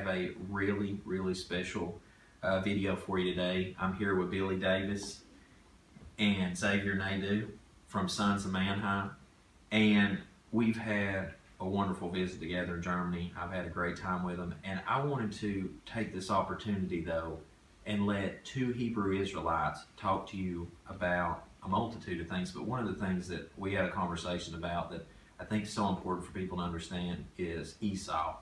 a really, really special video for you today. I'm here with Billy Davis and Xavier Nadeau from Sons of Mannheim, and we've had a wonderful visit together in Germany. I've had a great time with them, and I wanted to take this opportunity, though, and let two Hebrew Israelites talk to you about a multitude of things. But one of the things that we had a conversation about that I think is so important for people to understand is Esau.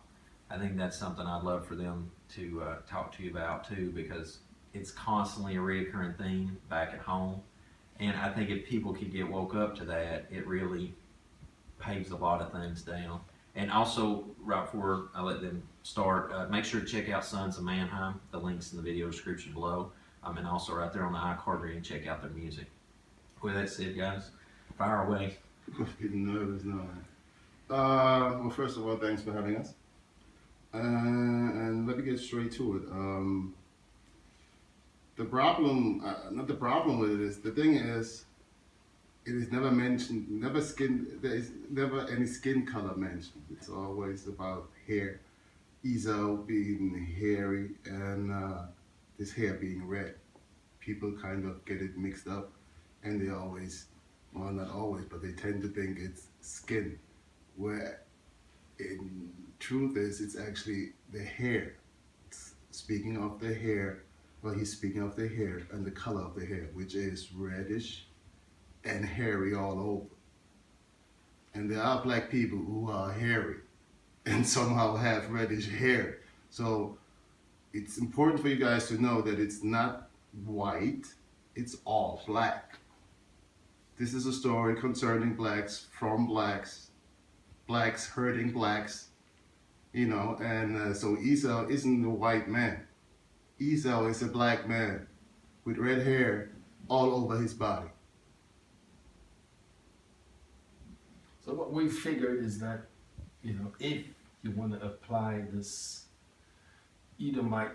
I think that's something I'd love for them to talk to you about too, because it's constantly a recurring theme back at home. And I think if people could get woke up to that, it really paves a lot of things down. And also, right before I let them start, make sure to check out Sons of Mannheim. The link's in the video description below. And also right there on the iCard where you can check out their music. With that said, guys, fire away. I'm getting nervous now. Well, first of all, thanks for having us. And let me get straight to it. The problem, not the problem with it is, the thing is, it is never mentioned, there is never any skin color mentioned. It's always about hair. Esau being hairy and his hair being red. People kind of get it mixed up, and they always, well, not always, but they tend to think it's skin, where in truth is it's actually the hair. Speaking of the hair, well, he's speaking of the hair and the color of the hair, which is reddish and hairy all over. And there are black people who are hairy and somehow have reddish hair. So it's important for you guys to know that it's not white, it's all black. This is a story concerning blacks, from blacks, blacks hurting blacks, you know, and so Esau isn't a white man. Esau is a black man with red hair all over his body. So what we figured is that, you know, if you want to apply this Edomite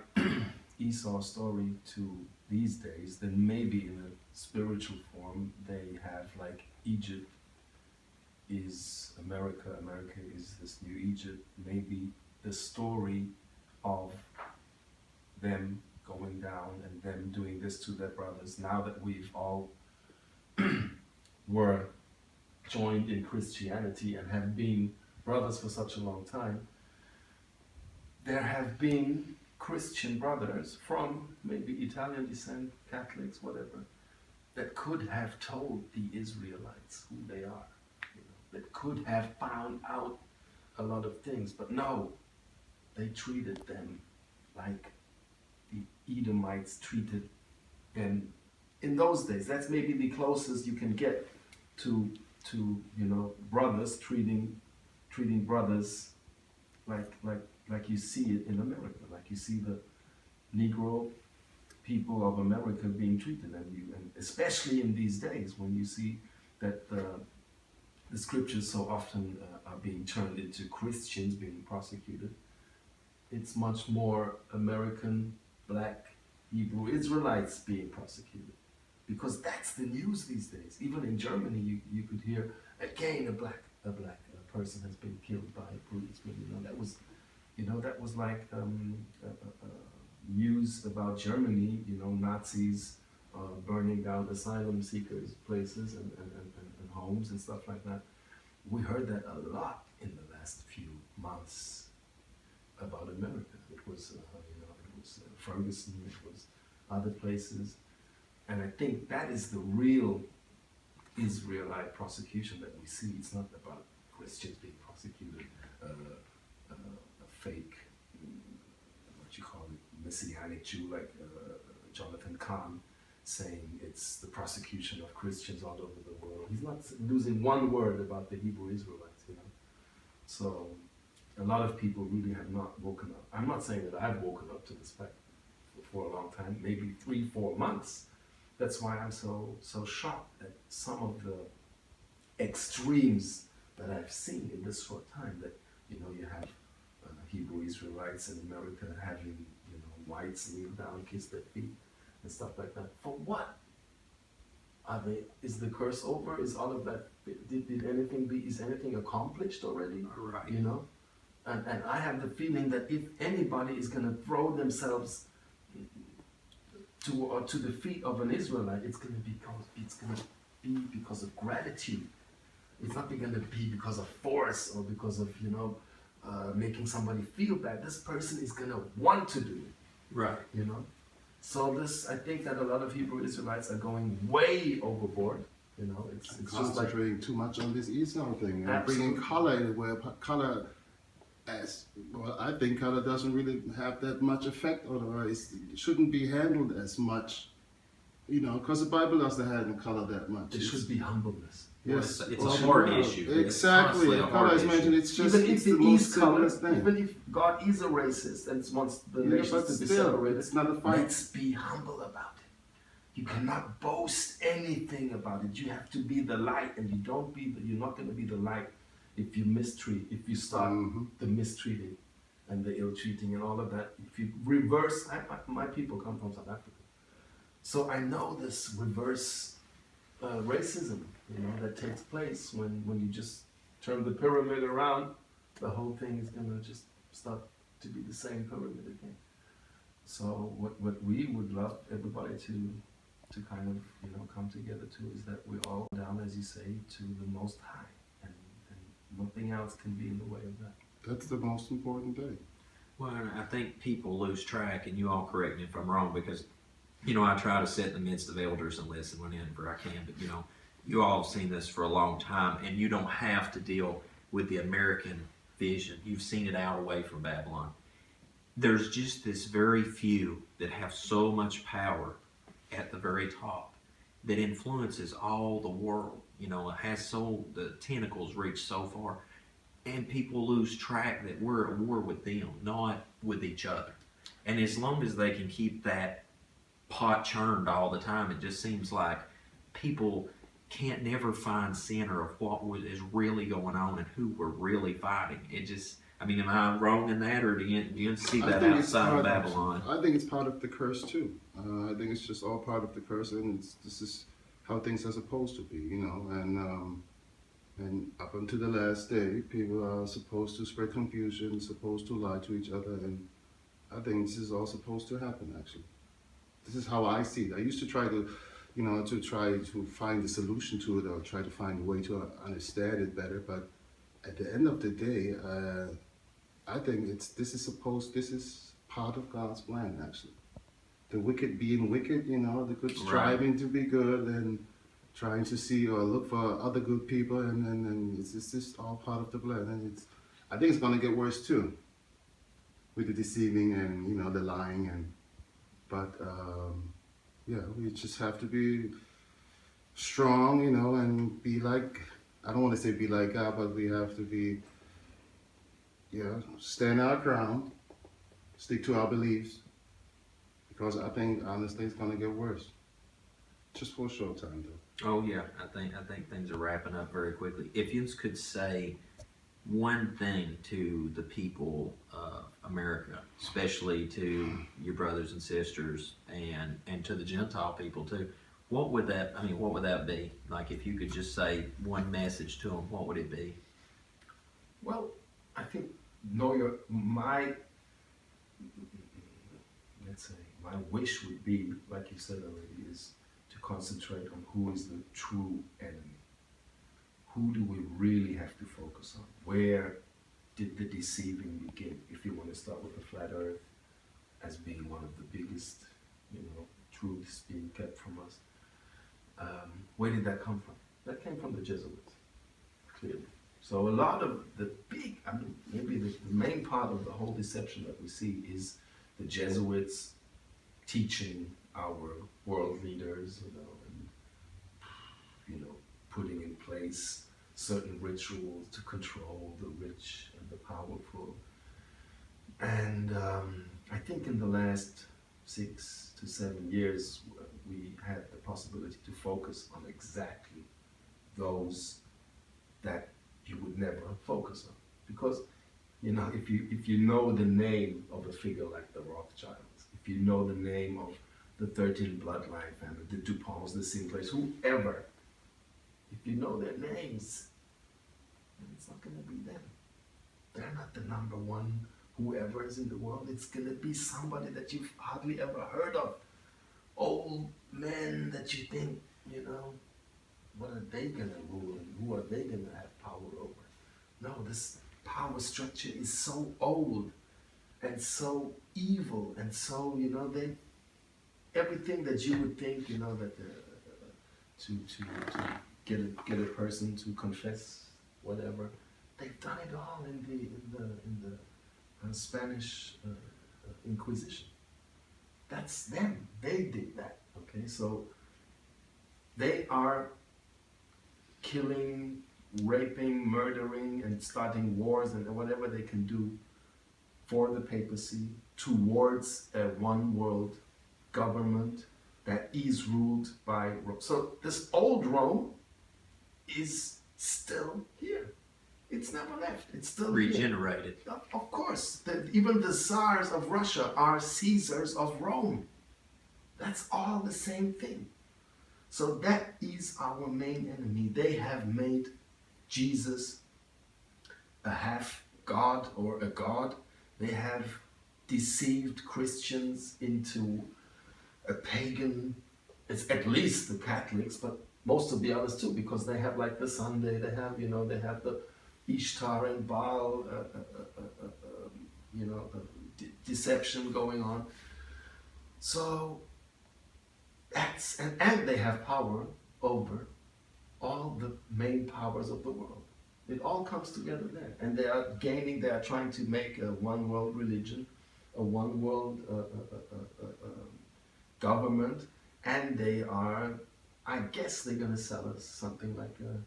Esau story to these days, then maybe in a spiritual form they have like Egypt is America, America is this new Egypt. Maybe the story of them going down and them doing this to their brothers, now that we've all were joined in Christianity and have been brothers for such a long time, there have been Christian brothers from maybe Italian descent, Catholics, whatever, that could have told the Israelites who they are, you know, that could have found out a lot of things, but no, they treated them like the Edomites treated them in those days. That's maybe the closest you can get to you know, brothers treating brothers like you see it in America, like you see the Negro people of America being treated, and especially in these days when you see that the scriptures so often are being turned into Christians being prosecuted. It's much more American black Hebrew Israelites being prosecuted, because that's the news these days. Even in Germany, you could hear again a black person has been killed by a policeman. That was like news about Germany. You know, Nazis burning down asylum seekers' places and homes and stuff like that. We heard that a lot in the last few months about America. It was Ferguson. It was other places. And I think that is the real Israelite prosecution that we see. It's not about Christians being prosecuted, a fake, what you call it, Messianic Jew like Jonathan Kahn saying it's the prosecution of Christians all over the world. He's not losing one word about the Hebrew Israelites, you know. So a lot of people really have not woken up. I'm not saying that I've woken up to this fact for a long time, maybe 3-4 months. That's why I'm so shocked at some of the extremes that I've seen in this short time. That, you know, you have Hebrew Israelites in America having, you know, whites kneel down, kiss their feet, and stuff like that. For what? Is the curse over? Is all of that? Is anything accomplished already? Right. You know, And I have the feeling that if anybody is going to throw themselves to the feet of an Israelite, it's going to be because of gratitude. It's not going to be because of force or because of making somebody feel bad. This person is going to want to do it. Right. So I think that a lot of Hebrew Israelites are going way overboard. It's just like concentrating too much on this Esau thing and Absolutely. bringing color in where color, as well, I think color doesn't really have that much effect on it, or it shouldn't be handled as much, because the Bible doesn't handle color that much. it should be humbleness. Yes, It's a heart issue. It's Exactly. constantly a If color heart is mentioned, issue. it's just Even it's if the it most is color, simplest thing. even if God is a racist and wants the Yeah, nations but to be still, separated, it's not a fight. let's be humble about it. You cannot boast anything about it. You have to be the light, and you're not going to be the light if you start the mistreating and the ill-treating and all of that. If you reverse, my people come from South Africa, so I know this reverse racism, that takes place when you just turn the pyramid around. The whole thing is going to just start to be the same pyramid again. So what we would love everybody to kind of come together to is that we all down, as you say, to the Most High, and nothing else can be in the way of that. That's the most important thing. Well, and I think people lose track, and you all correct me if I'm wrong, because I try to sit in the midst of elders and listen whenever I can, but you all have seen this for a long time, and you don't have to deal with the American vision. You've seen it out away from Babylon. There's just this very few that have so much power at the very top that influences all the world. It has the tentacles reach so far, and people lose track that we're at war with them, not with each other. And as long as they can keep that pot churned all the time, it just seems like people can't never find center of what is really going on and who we're really fighting. Am I wrong in that, or do you see that outside of Babylon? I think it's part of the curse too. I think it's just all part of the curse, and this is how things are supposed to be, and up until the last day, people are supposed to spread confusion, supposed to lie to each other, and I think this is all supposed to happen. Actually, this is how I see it. I used to try to, to find a solution to it, or try to find a way to understand it better. But at the end of the day, I think this is part of God's plan. Actually, the wicked being wicked, the good striving to be good, and trying to see or look for other good people, and it's just all part of the plan. And I think it's gonna get worse too, with the deceiving and the lying but we just have to be strong, and be like, I don't want to say be like God, but we have to be, stand our ground, stick to our beliefs, because I think honestly it's gonna get worse. Just for a short time though. Oh yeah, I think things are wrapping up very quickly. If you could say one thing to the people of America, especially to your brothers and sisters, and to the Gentile people too, what would that be? Like, if you could just say one message to them, what would it be? Well, I think my wish would be, like you said already, is to concentrate on who is the true enemy. Who do we really have to focus on? Where did the deceiving begin? If you want to start with the flat earth as being one of the biggest, truths being kept from us. Where did that come from? That came from the Jesuits, clearly. So a lot of the maybe the main part of the whole deception that we see is the Jesuits teaching our world leaders, and putting in place certain rituals to control the rich and the powerful. And I think in the last 6 to 7 years, we had the possibility to focus on exactly those that you would never focus on. Because, if you know the name of a figure like the Rothschilds, if you know the name of the 13 bloodline family, the DuPonts, the Sinclairs, whoever, if you know their names, then it's not going to be them. They're not the number one whoever is in the world. It's going to be somebody that you've hardly ever heard of. Old men that you think, what are they going to rule and who are they going to have power over? No, this power structure is so old and so evil and so, everything that you would think, that to get a person to confess whatever, they've done it all in the Spanish Inquisition. That's them. They did that. Okay, so they are killing, raping, murdering, and starting wars and whatever they can do for the papacy towards a one world government that is ruled by Rome. So this old Rome is still here. It's never left. It's still regenerated. Here. Of course. Even the Tsars of Russia are Caesars of Rome. That's all the same thing. So that is our main enemy. They have made Jesus a half God or a God. They have deceived Christians into a pagan, it's at least the Catholics, but most of the others too, because they have like the Sunday, they have the Ishtar and Baal, deception going on. So that's, and they have power over all the main powers of the world. It all comes together there. And they are trying to make a one world religion, a one world government, and they are, I guess they're going to sell us something like an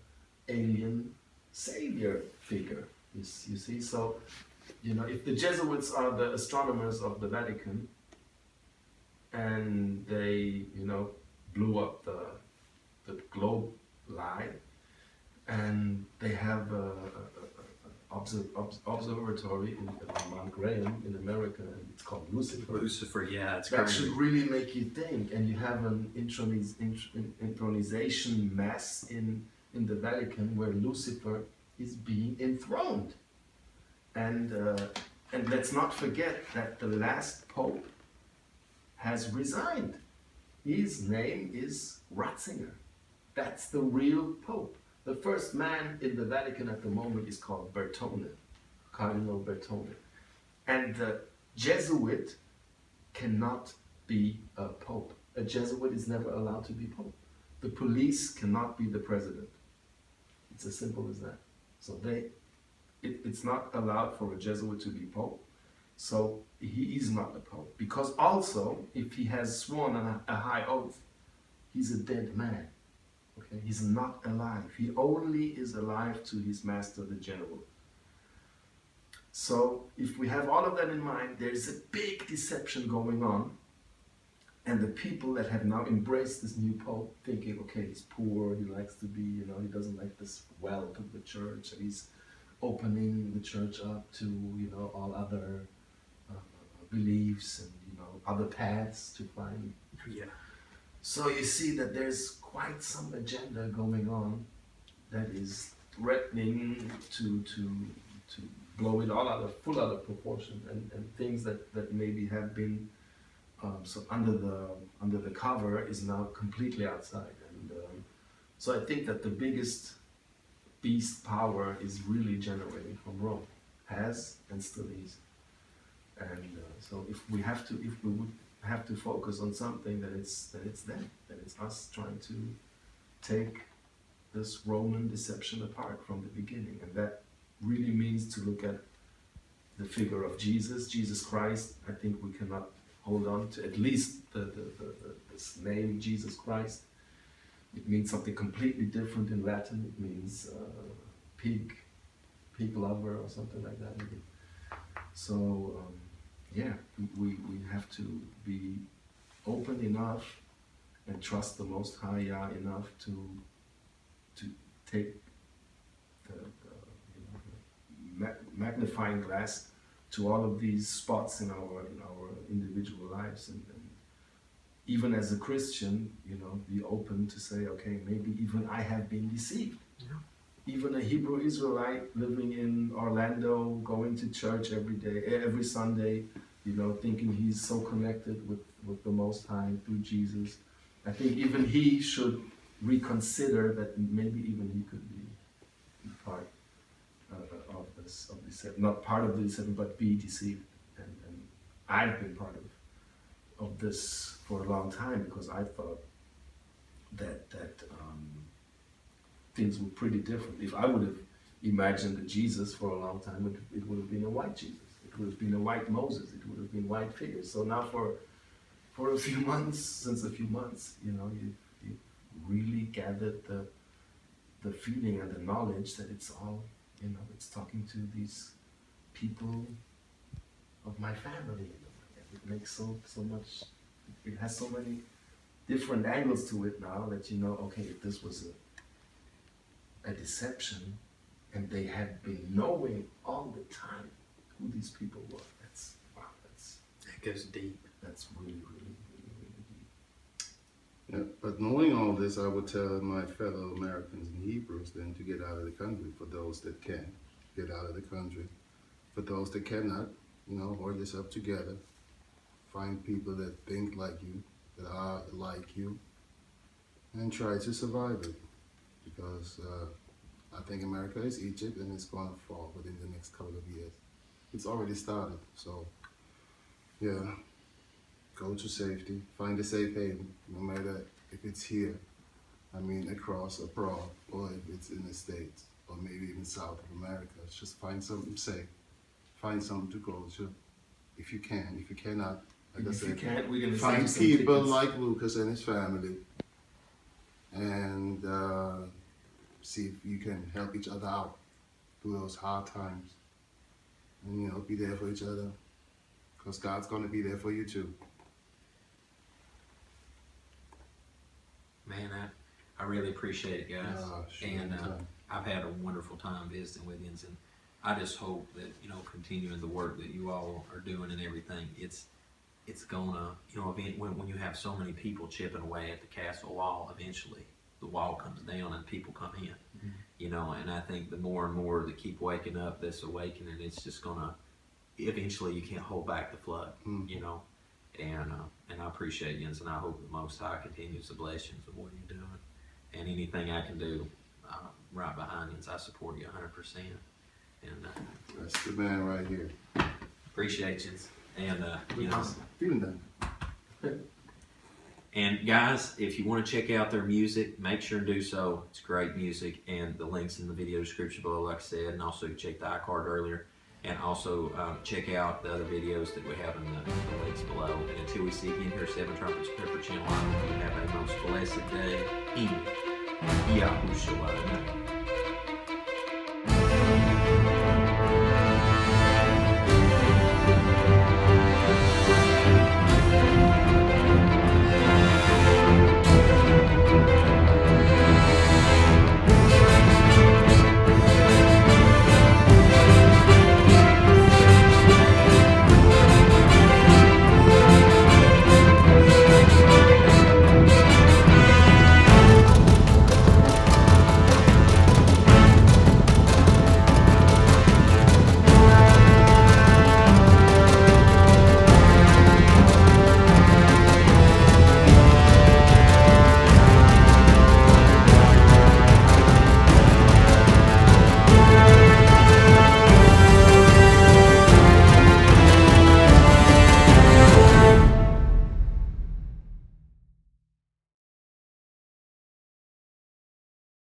alien savior figure, you see. So, if the Jesuits are the astronomers of the Vatican, and they, blew up the globe lie, and they have a observatory in Mount Graham in America, and it's called Lucifer. Lucifer, yeah, it's that crazy. should really make you think. And you have an intronization mass in the Vatican where Lucifer is being enthroned. And let's not forget that the last pope has resigned. His name is Ratzinger. That's the real pope. The first man in the Vatican at the moment is called Bertone, Cardinal Bertone. And the Jesuit cannot be a pope. A Jesuit is never allowed to be pope. The police cannot be the president. It's as simple as that. So it's not allowed for a Jesuit to be pope. So he is not a pope. Because also, if he has sworn a high oath, he's a dead man. Okay, he's not alive. He only is alive to his master, the general. So if we have all of that in mind, there's a big deception going on. And the people that have now embraced this new pope, thinking, okay, he's poor, he likes to be, he doesn't like this wealth of the church, and he's opening the church up to, all other beliefs and, other paths to find. Yeah. So you see that there's quite some agenda going on that is threatening to blow it all full out of proportion, and things that maybe have been so under the cover is now completely outside. And so I think that the biggest beast power is really generating from Rome, has and still is. And so if we would have to focus on something, that it's them, that it's us trying to take this Roman deception apart from the beginning. And that really means to look at the figure of Jesus Christ. I think we cannot hold on to at least this name, Jesus Christ. It means something completely different in Latin. It means pig lover or something like that. So we have to be open enough and trust the Most High Yah enough to take the magnifying glass to all of these spots in our individual lives, and even as a Christian, be open to say, okay, maybe even I have been deceived. Yeah. even a Hebrew Israelite living in Orlando, going to church every day, every Sunday, thinking he's so connected with the Most High through Jesus. I think even he should reconsider that maybe even he could be part of this, not part of the seven, but be deceived. And I've been part of this for a long time because I thought that things were pretty different. If I would have imagined a Jesus for a long time, it would have been a white Jesus. It would have been a white Moses. It would have been white figures. So now for a few months, since a few months, you really gathered the feeling and the knowledge that it's all, it's talking to these people of my family. It makes so much, it has so many different angles to it now that okay, if this was a deception and they had been knowing all the time who these people were, That goes deep. That's really deep. Yeah, but knowing all this, I would tell my fellow Americans and Hebrews then to get out of the country for those that can get out of the country. For those that cannot, hold yourself together. Find people that think like you, that are like you, and try to survive it. Because I think America is Egypt and it's going to fall within the next couple of years. It's already started, so yeah, go to safety, find a safe haven, no matter if it's here, across abroad, or if it's in the States, or maybe even South of America. Just find something safe, find something to go to, if you can. If you cannot, like I said, find people like Lucas and his family, and see if you can help each other out through those hard times, and be there for each other, because God's going to be there for you too. Man, I really appreciate it, guys. Sure, and I've had a wonderful time visiting with you, and I just hope that continuing the work that you all are doing and everything, it's gonna when you have so many people chipping away at the castle wall, eventually the wall comes down and people come in. And I think the more and more that keep waking up, this awakening, it's just gonna eventually you can't hold back the flood. And I appreciate you, and I hope the Most High continues to bless you of what you're doing. And anything I can do, right behind you, I support you 100%. And That's the man right here. appreciate you. And Feeling that. And guys, if you want to check out their music, make sure and do so. It's great music, and the links in the video description below, like I said, and also check the iCard earlier. And also check out the other videos that we have in the links below. And until we see you again here, 7 Trumpets Pepper Channel, I hope you have a most blessed day in Yahushua.